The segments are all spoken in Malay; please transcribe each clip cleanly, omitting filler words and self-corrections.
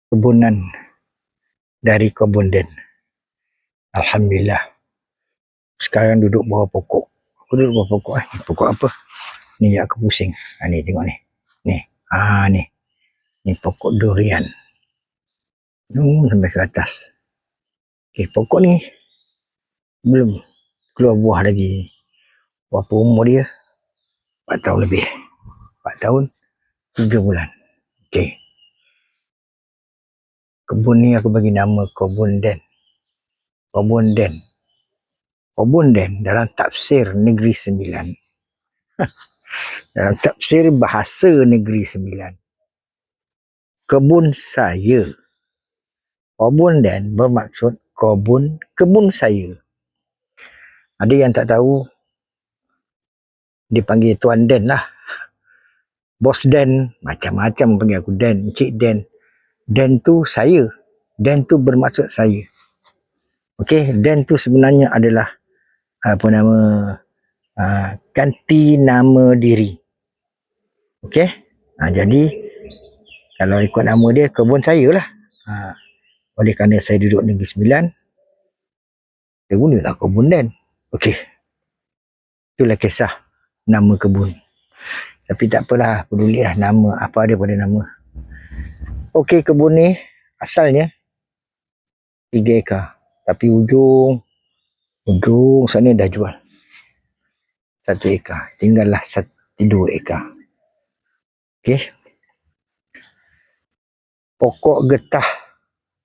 kebunan dari Kobunden. Alhamdulillah. Sekarang duduk bawah pokok. Aku duduk bawah pokok. Pokok apa? Ni aku pusing. Ni tengok ni. Ni. Ni pokok durian. Sampai ke atas. Pokok ni belum keluar buah lagi. Berapa umur dia? 4 tahun lebih. 4 tahun 3 bulan. Kebun ni aku bagi nama Kobunden. Kobunden dalam tafsir Negeri Sembilan. Dalam tafsir bahasa Negeri Sembilan. Kebun saya. Kobunden bermaksud kebun saya. Ada yang tak tahu, dia panggil Tuan Den lah. Bos Den, macam-macam panggil aku Den, Encik Den. Den tu saya. Den tu bermaksud saya. Den tu sebenarnya adalah ganti nama diri. Jadi kalau ikut nama dia, kebun saya lah. Oleh kerana saya duduk Negeri Sembilan, saya gunalah Kobunden. Itulah kisah nama kebun. Tapi tak apalah, pedulilah nama, apa ada pada nama. Kebun ni asalnya 3 ekar. Tapi ujung sana dah jual 1 ekar. Tinggallah 2 ekar. Pokok getah.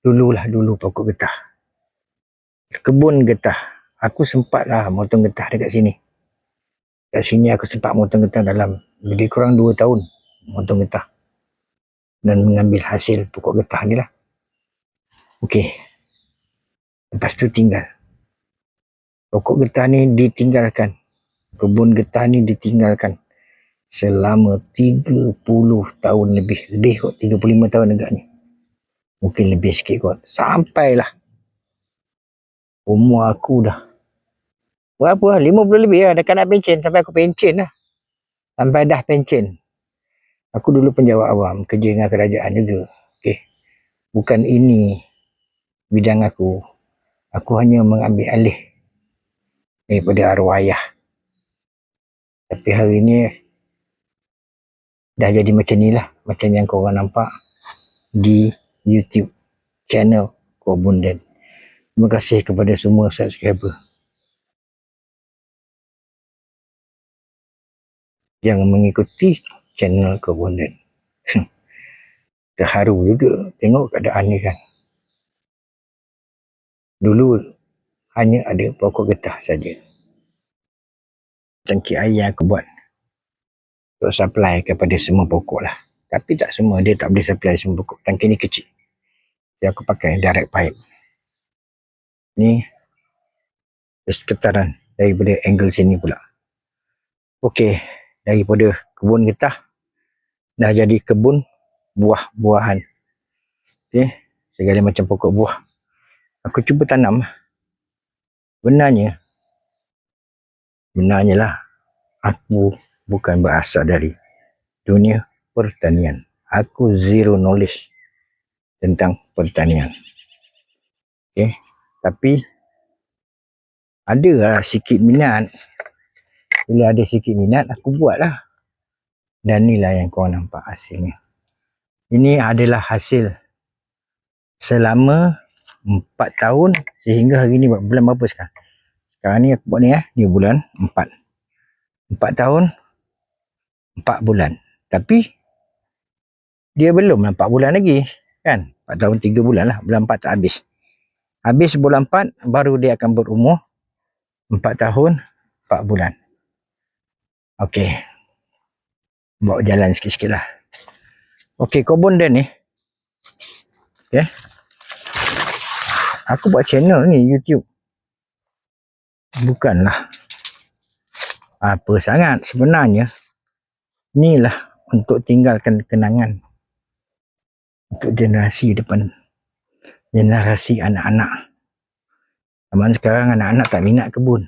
Dulu pokok getah. Kebun getah. Aku sempatlah motong getah dekat sini. Kat sini aku sempat motong getah dalam lebih kurang 2 tahun. Motong getah. Dan mengambil hasil pokok getah ni lah. Lepas tu tinggal. Pokok getah ni ditinggalkan. Kebun getah ni ditinggalkan selama 30 tahun lebih. Lebih kot, 35 tahun agaknya. Mungkin lebih sikit kot. Sampailah umur aku dah berapa lah, 50 lebih lah. Dekat nak pencen. Sampai aku pencen lah. Sampai dah pencen. Aku dulu penjawat awam. Kerja dengan kerajaan juga. Bukan ini bidang aku. Aku hanya mengambil alih daripada arwah ayah. Tapi hari ni dah jadi macam ni lah. Macam yang korang nampak di YouTube channel Kobunden. Terima kasih kepada semua subscriber yang mengikuti channel Kobunden. Terharu juga tengok keadaan ni kan. Dulu hanya ada pokok getah saja. Tangki air yang aku buat untuk supply kepada semua pokok lah. Tapi tak semua, dia tak boleh supply semua pokok. Tangki ni kecil. Jadi aku pakai direct pipe. Ni sekitaran daripada angle sini pula. Daripada kebun getah dah jadi kebun buah-buahan. Segala macam pokok buah. Aku cuba tanam. Benarnya lah, aku bukan berasal dari dunia pertanian. Aku zero knowledge tentang pertanian. Tapi ada lah sikit minat. Bila ada sikit minat, aku buat lah. Dan inilah yang korang nampak hasilnya. Ini adalah hasil selama 4 tahun sehingga hari ni bulan berapa sekarang? Sekarang ni aku buat ni ni bulan 4. 4 tahun 4 bulan. Tapi dia belum 4 bulan lagi kan? 4 tahun 3 bulan lah. Bulan 4 tak habis. Habis bulan 4 baru dia akan berumur 4 tahun 4 bulan. Bawa jalan sikit-sikit lah. Kobunden ni. Aku buat channel ni YouTube. Bukanlah apa sangat sebenarnya. Inilah untuk tinggalkan kenangan untuk generasi depan. Generasi anak-anak. Zaman sekarang anak-anak tak minat kebun.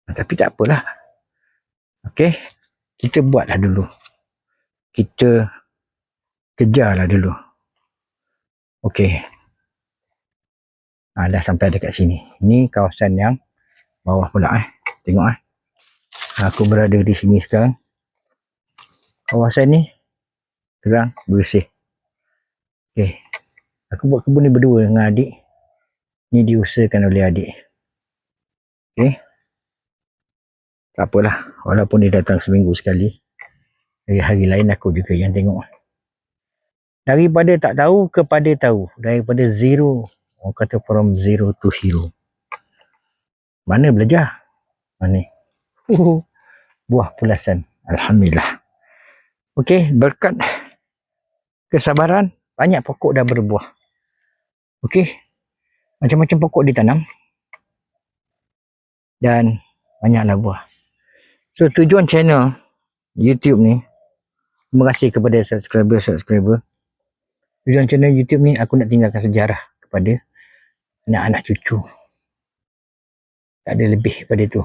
Tapi tak apalah. Kita buatlah dulu. Kita kejarlah dulu. Okey. Dah sampai dekat sini. Ini kawasan yang bawah pula Tengok Aku berada di sini sekarang. Kawasan ni terang, bersih. Okey. Aku buat kebun ni berdua dengan adik. Ni diusahakan oleh adik. Okey. Tak apalah, walaupun dia datang seminggu sekali. Hari-hari lain aku juga yang tengok. Daripada tak tahu kepada tahu. Daripada zero. Orang kata from zero to hero. Mana belajar? Mana? Buah pulasan. Alhamdulillah. Okey, berkat kesabaran, banyak pokok dah berbuah. Okey. Macam-macam pokok ditanam. Dan banyaklah buah. So, tujuan channel YouTube ni, terima kasih kepada subscriber. Tujuan channel YouTube ni, aku nak tinggalkan sejarah kepada anak-anak cucu. Tak ada lebih daripada itu.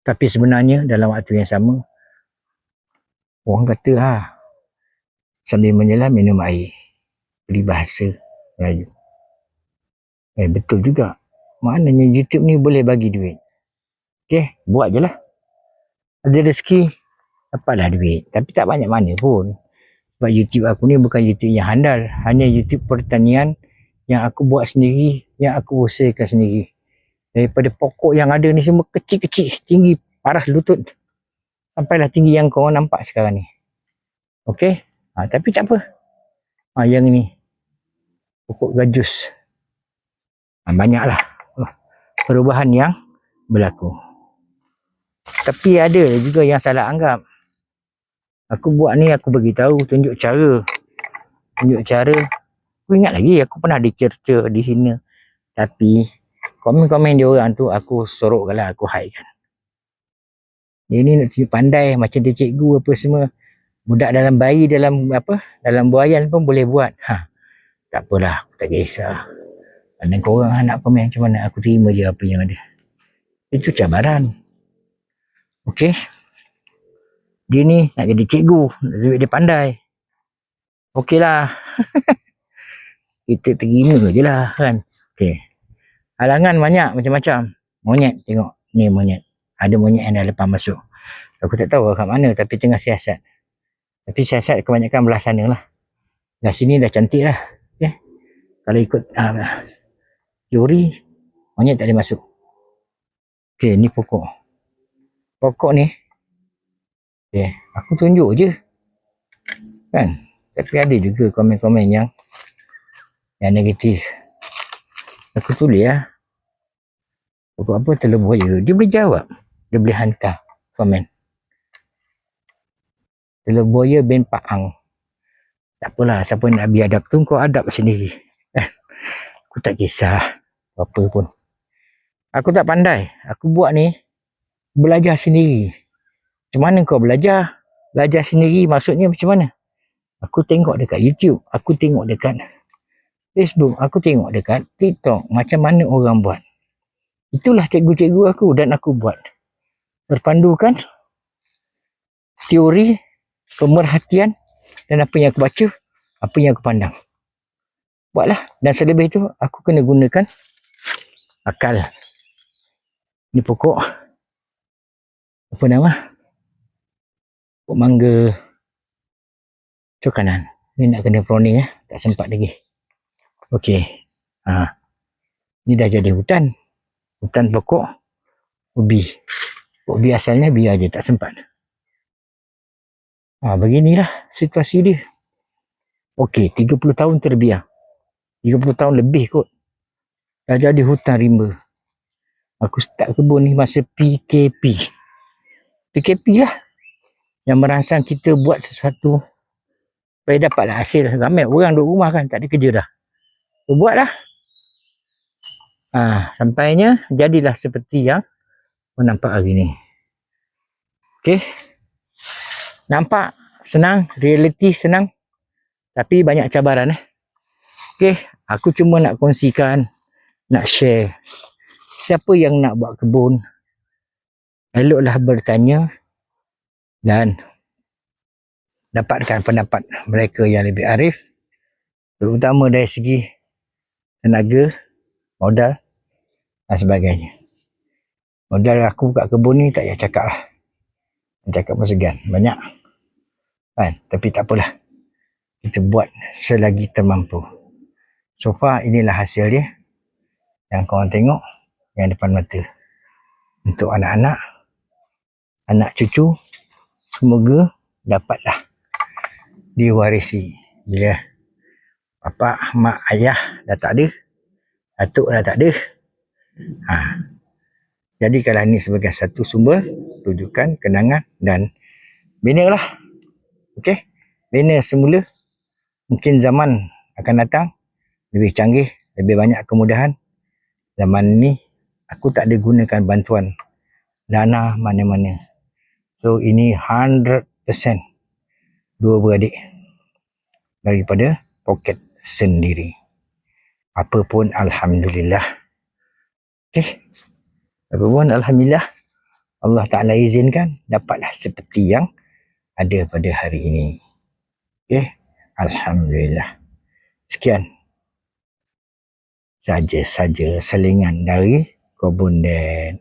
Tapi sebenarnya dalam waktu yang sama, orang kata sambil menyelam minum air. Peribahasa Melayu. Betul juga. Maknanya YouTube ni boleh bagi duit. Okey, buat je lah. Ada rezeki, dapatlah duit. Tapi tak banyak mana pun. Sebab YouTube aku ni bukan YouTube yang handal. Hanya YouTube pertanian yang aku buat sendiri, yang aku usahakan sendiri. Daripada pokok yang ada ni semua kecil-kecil, tinggi parah lutut. Sampailah tinggi yang kau nampak sekarang ni. Okey? Tapi tak apa. Yang ni, pokok gajus. Banyaklah perubahan yang berlaku. Tapi ada juga yang salah anggap. Aku buat ni, aku bagi tahu, tunjuk cara. Aku ingat lagi, aku pernah dicerca, dihina. Tapi komen-komen dia orang tu aku sorokkan lah, aku hide kan. Dia ni nak tunjuk pandai macam dia cikgu apa semua. Budak dalam bayi dalam buayan pun boleh buat. Tak apalah, aku tak kisah. Dan korang nak komen macam mana, aku terima je apa yang ada. Itu cabaran. Okey. Dia ni nak jadi cikgu, dia pandai. Okeylah. Kita terima je lah kan. Okey. Halangan banyak macam-macam. Monyet, tengok. Ni monyet. Ada monyet yang dah lepas masuk. Aku tak tahu kat mana, tapi tengah siasat. Tapi siasat kebanyakan belah sana lah. Belah sini dah cantik lah. Okay. Kalau ikut teori, monyet tak boleh masuk. Okey, ni pokok. Pokok ni, okay, aku tunjuk je. Kan? Tapi ada juga komen-komen yang negatif. Aku tulis pokok apa, telur buaya. Dia boleh jawab. Dia boleh hantar komen. Telur buaya bin Paang. Tak apalah, siapa nak biadab tu, kau adab sendiri. Aku tak kisah apa pun. Aku tak pandai. Aku buat ni, belajar sendiri. Macam mana kau belajar? Belajar sendiri maksudnya macam mana? Aku tengok dekat YouTube. Aku tengok dekat Facebook. Aku tengok dekat TikTok. Macam mana orang buat. Itulah cikgu-cikgu aku dan aku buat. Berpandukan teori, pemerhatian dan apa yang aku baca, apa yang aku pandang. Buatlah. Dan selebih itu, aku kena gunakan akal. Ni pokok. Apa nama? Pokok mangga cokanan. Ni nak kena pruning tak sempat lagi. Okey. Ni dah jadi hutan. Hutan pokok ubi. Pokok ubi asalnya biar je, tak sempat. Beginilah situasi dia. Okey, 30 tahun terbiar. 30 tahun lebih kot. Dah jadi hutan rimba. Aku start kebun ni masa PKP. PKP lah. Yang merangsang kita buat sesuatu supaya dapatlah hasil. Ramai orang duduk rumah kan, tak ada kerja dah. So, buatlah. Sampainya jadilah seperti yang nampak hari ni. Okey. Nampak senang, realiti senang. Tapi banyak cabaran Okey, aku cuma nak kongsikan, nak share. Siapa yang nak buat kebun, eloklah bertanya dan dapatkan pendapat mereka yang lebih arif terutama dari segi tenaga, modal dan sebagainya. Modal aku buka kebun ni tak payah cakap lah. Cakap pun segan, banyak kan, tapi tak apalah, kita buat selagi termampu. So far inilah hasil dia yang korang tengok yang depan mata. Untuk anak-anak, anak cucu, semoga dapatlah diwarisi. Bila bapa, mak, ayah dah tak ada, atuk dah tak ada, jadikanlah ini sebagai satu sumber rujukan, kenangan dan bina lah. Okey, bina semula. Mungkin zaman akan datang lebih canggih, lebih banyak kemudahan. Zaman ni aku tak ada gunakan bantuan dana mana-mana. So ini 100% dua beradik daripada poket sendiri. Apa pun alhamdulillah. Okey. Apa pun alhamdulillah, Allah Ta'ala izinkan dapatlah seperti yang ada pada hari ini. Okey, alhamdulillah. Sekian saja selingan dari Kebun Dan.